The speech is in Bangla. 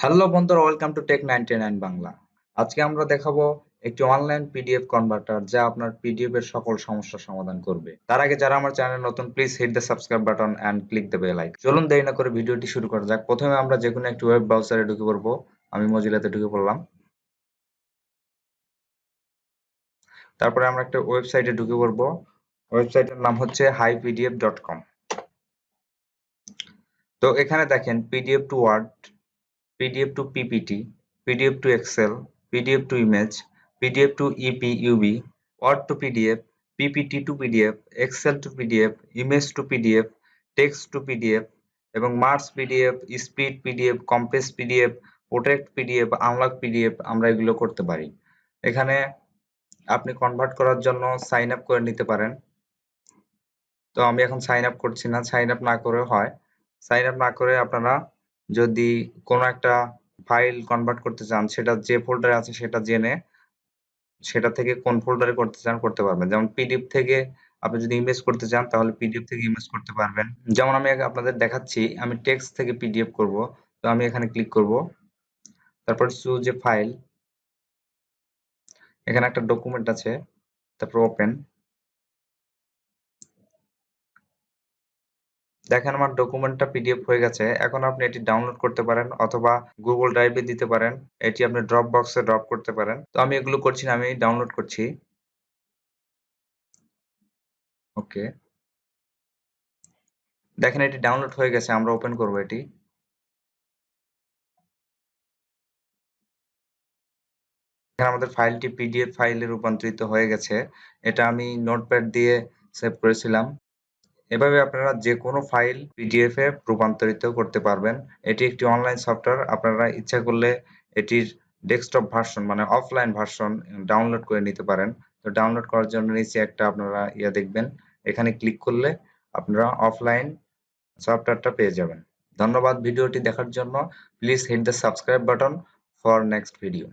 হ্যালো বন্ধুরা, ওয়েলকাম টু টেক 99 বাংলা। আজকে আমরা দেখাবো একটি অনলাইন পিডিএফ কনভার্টার যা আপনার পিডিএফ এর সকল সমস্যার সমাধান করবে। তার আগে যারা আমার চ্যানেল নতুন, please hit the subscribe button and click the bell icon. চলুন দেরি না করে ভিডিওটি শুরু করা যাক। প্রথমে আমরা যে কোনো একটি ওয়েব ব্রাউজারে ঢুকে পড়বো। আমি মজিলাতে ঢুকে পড়লাম। তারপরে আমরা একটা ওয়েবসাইটে ঢুকে পড়বো। ওয়েবসাইটের নাম হচ্ছে hypdf.com। তো এখানে দেখেন PDF to word, PDF to PPT, PDF to Excel, PDF to image, PDF to EPUB, Word to PDF, PPT to PDF, Excel to PDF, image to PDF, text to PDF এবং merge PDF, split PDF, compress PDF, protect PDF, unlock PDF আমরা এগুলো করতে পারি। এখানে আপনি কনভার্ট করার জন্য সাইন আপ করে নিতে পারেন। তো আমি এখন সাইন আপ করছি না, সাইন আপ না করে হয়। সাইন আপ না করে আপনারা যদি কোনো একটা ফাইল কনভার্ট করতে চান, সেটা যে ফোল্ডারে আছে সেটা জেনে সেটা থেকে কোন ফোল্ডারে করতে চান করতে পারবেন। যেমন পিডিএফ থেকে আপনি যদি ইমেজ করতে চান তাহলে পিডিএফ থেকে ইমেজ করতে পারবেন। যেমন আমি আগে আপনাদের দেখাচ্ছি, আমি টেক্সট থেকে পিডিএফ করব। তো আমি এখানে ক্লিক করব। তারপর চুজ এ ফাইল। এখানে একটা ডকুমেন্ট আছে, তারপর ওপেন। দেখেন আমার ডকুমেন্টটা পিডিএফ হয়ে গেছে। এখন আপনি এটি ডাউনলোড করতে পারেন অথবা গুগল ড্রাইভে দিতে পারেন। এটি আপনি ড্রপ বক্সে ড্রপ করতে পারেন। তো আমি এগুলো করছি না, আমি ডাউনলোড করছি। ওকে, দেখেন এটি ডাউনলোড হয়ে গেছে। আমরা ওপেন করব এটি। এখানে আমাদের ফাইলটি পিডিএফ ফাইলে রূপান্তরিত হয়ে গেছে। এটা আমি নোটপ্যাড দিয়ে সেভ করেছিলাম। এভাবে আপনারা যে কোনো ফাইল পিডিএফ এ রূপান্তরিত করতে পারবেন। এটি একটি অনলাইন সফটওয়্যার। আপনারা ইচ্ছা করলে এটির ডেস্কটপ ভার্সন মানে অফলাইন ভার্সন ডাউনলোড করে নিতে পারেন। তো ডাউনলোড করার জন্য নিচে একটা আপনারা দেখবেন। এখানে ক্লিক করলে আপনারা অফলাইন সফটওয়্যারটা পেয়ে যাবেন। ধন্যবাদ ভিডিওটি দেখার জন্য। Please hit the subscribe button for next video.